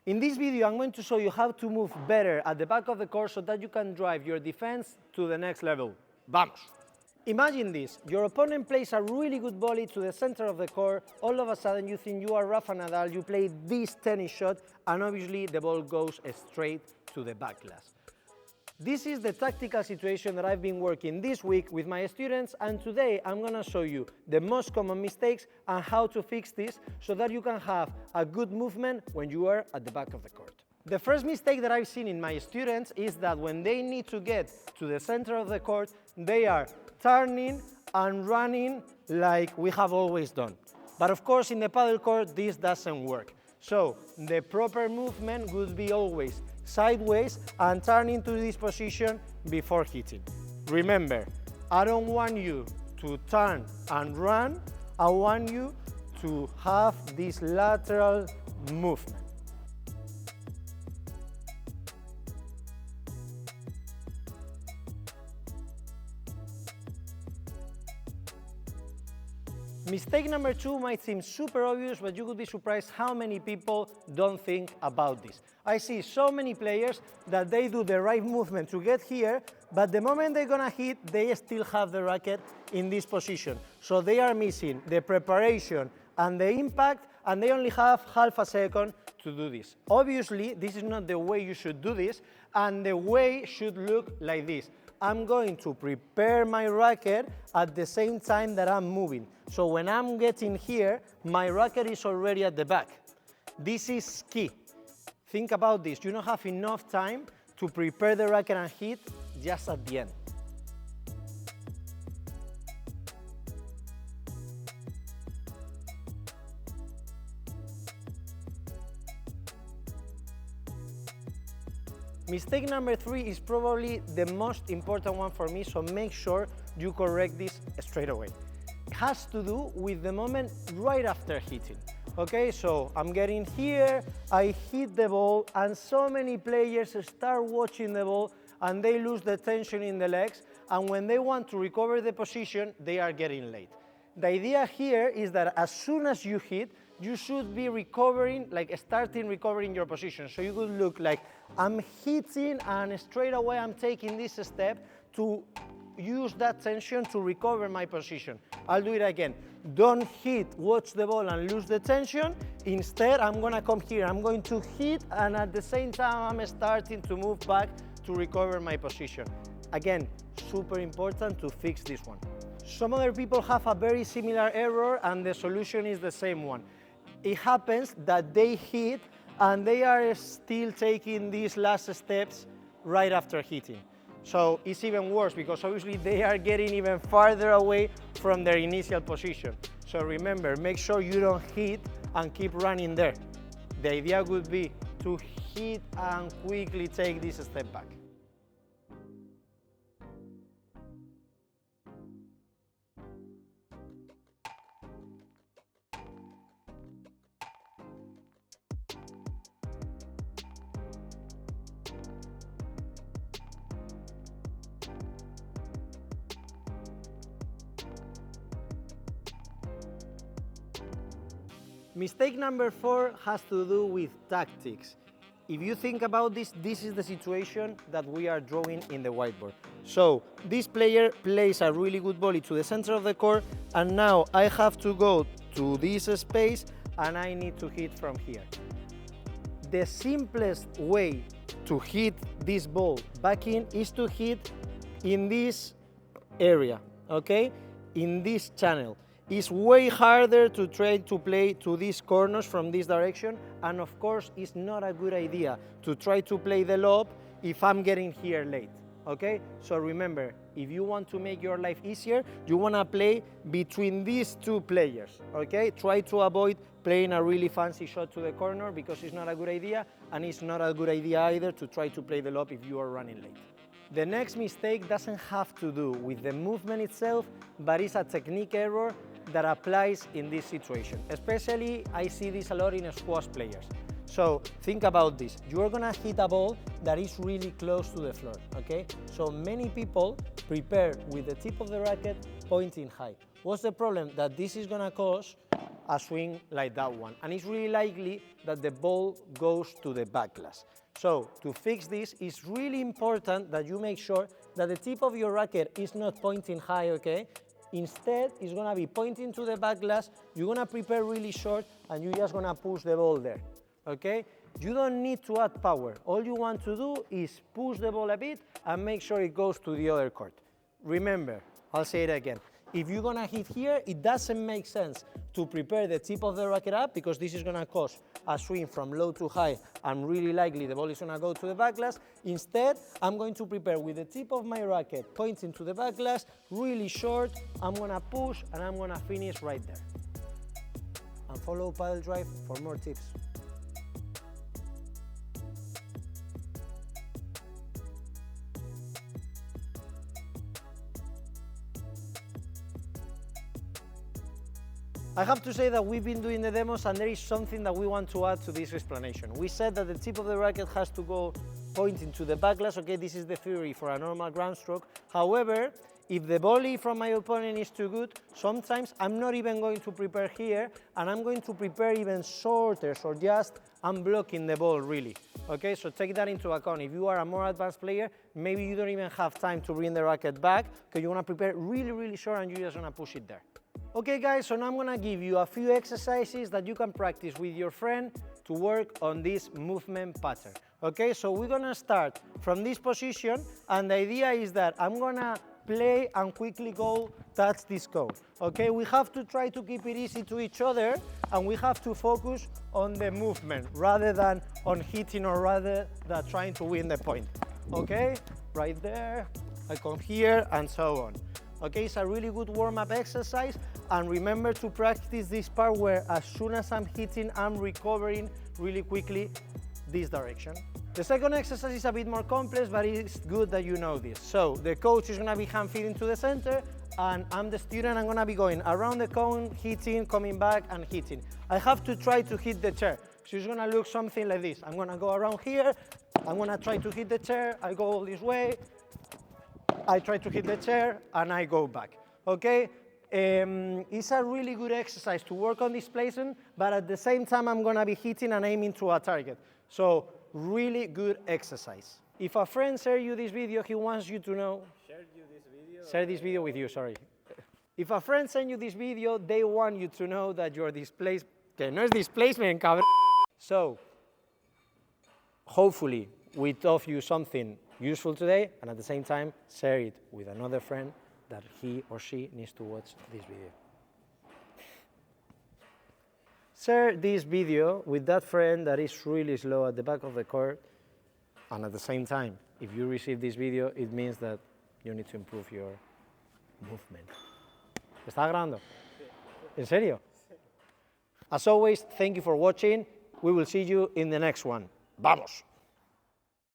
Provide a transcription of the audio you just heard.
In this video, I'm going to show you how to move better at the back of the court so that you can drive your defense to the next level. Vamos! Imagine this, your opponent plays a really good volley to the center of the court, all of a sudden you think you are Rafa Nadal, you play this tennis shot, and obviously the ball goes straight to the back glass. This is the tactical situation that I've been working this week with my students, and today I'm going to show you the most common mistakes and how to fix this so that you can have a good movement when you are at the back of the court. The first mistake that I've seen in my students is that when they need to get to the center of the court, they are turning and running like we have always done. But of course in the paddle court this doesn't work. So the proper movement would be always sideways and turn into this position before hitting. Remember, I don't want you to turn and run, I want you to have this lateral movement. Mistake number 2 might seem super obvious, but you would be surprised how many people don't think about this. I see so many players that they do the right movement to get here, but the moment they're gonna hit, they still have the racket in this position. So they are missing the preparation and the impact, and they only have half a second to do this. Obviously, this is not the way you should do this, and the way should look like this. I'm going to prepare my racket at the same time that I'm moving. So when I'm getting here, my racket is already at the back. This is key. Think about this. You don't have enough time to prepare the racket and hit just at the end. Mistake number 3 is probably the most important one for me, so make sure you correct this straight away. It has to do with the moment right after hitting. Okay, so I'm getting here, I hit the ball, and so many players start watching the ball and they lose the tension in the legs, and when they want to recover the position, they are getting late. The idea here is that as soon as you hit, you should be recovering, like starting recovering your position. So you could look like I'm hitting and straight away I'm taking this step to use that tension to recover my position. I'll do it again. Don't hit, watch the ball and lose the tension. Instead, I'm gonna come here, I'm going to hit, and at the same time I'm starting to move back to recover my position. Again, super important to fix this one. Some other people have a very similar error and the solution is the same one. It happens that they hit and they are still taking these last steps right after hitting. So it's even worse because obviously they are getting even farther away from their initial position. So remember, make sure you don't hit and keep running there. The idea would be to hit and quickly take this step back. Mistake number 4 has to do with tactics. If you think about this, this is the situation that we are drawing in the whiteboard. So this player plays a really good volley to the center of the court, and now I have to go to this space and I need to hit from here. The simplest way to hit this ball back in is to hit in this area, okay? In this channel. It's way harder to try to play to these corners from this direction, and of course it's not a good idea to try to play the lob if I'm getting here late, okay? So remember, if you want to make your life easier, you want to play between these two players, okay? Try to avoid playing a really fancy shot to the corner because it's not a good idea, and it's not a good idea either to try to play the lob if you are running late. The next mistake doesn't have to do with the movement itself, but it's a technique error that applies in this situation. Especially, I see this a lot in squash players. So think about this. You are gonna hit a ball that is really close to the floor, okay? So many people prepare with the tip of the racket pointing high. What's the problem? That this is gonna cause a swing like that one. And it's really likely that the ball goes to the back glass. So to fix this, it's really important that you make sure that the tip of your racket is not pointing high, okay? Instead, it's gonna be pointing to the back glass, you're gonna prepare really short, and you're just gonna push the ball there, okay? You don't need to add power. All you want to do is push the ball a bit and make sure it goes to the other court. Remember, I'll say it again. If you're gonna hit here, it doesn't make sense to prepare the tip of the racket up because this is gonna cause a swing from low to high and really likely the ball is gonna go to the back glass. Instead, I'm going to prepare with the tip of my racket pointing to the back glass, really short. I'm gonna push and I'm gonna finish right there. And follow Padel Drive for more tips. I have to say that we've been doing the demos and there is something that we want to add to this explanation. We said that the tip of the racket has to go pointing to the back glass. Okay, this is the theory for a normal ground stroke. However, if the volley from my opponent is too good, sometimes I'm not even going to prepare here and I'm going to prepare even shorter, so just I'm blocking the ball really. Okay, so take that into account. If you are a more advanced player, maybe you don't even have time to bring the racket back because you want to prepare really, really short and you just want to push it there. Okay guys, so now I'm gonna give you a few exercises that you can practice with your friend to work on this movement pattern. Okay, so we're gonna start from this position and the idea is that I'm gonna play and quickly go touch this cone. Okay, we have to try to keep it easy to each other and we have to focus on the movement rather than on hitting or rather than trying to win the point. Okay, right there, I come here and so on. Okay, it's a really good warm-up exercise and remember to practice this part where as soon as I'm hitting, I'm recovering really quickly this direction. The second exercise is a bit more complex, but it's good that you know this. So the coach is gonna be hand feeding to the center and I'm the student, I'm gonna be going around the cone, hitting, coming back and hitting. I have to try to hit the chair. So it's gonna look something like this. I'm gonna go around here, I'm gonna try to hit the chair, I go all this way, I try to hit the chair and I go back, okay? It's a really good exercise to work on displacement, but at the same time I'm gonna be hitting and aiming to a target. So really good exercise. If a friend shares you this video, he wants you to know. Share this video with you, sorry. If a friend sends you this video, they want you to know that your displacement, que no es displacement, cabrón. So, hopefully we taught you something useful today, and at the same time, share it with another friend that he or she needs to watch this video. Share this video with that friend that is really slow at the back of the court, and at the same time, if you receive this video, it means that you need to improve your movement. ¿Estás grabando? ¿En serio? As always, thank you for watching. We will see you in the next one. ¡Vamos!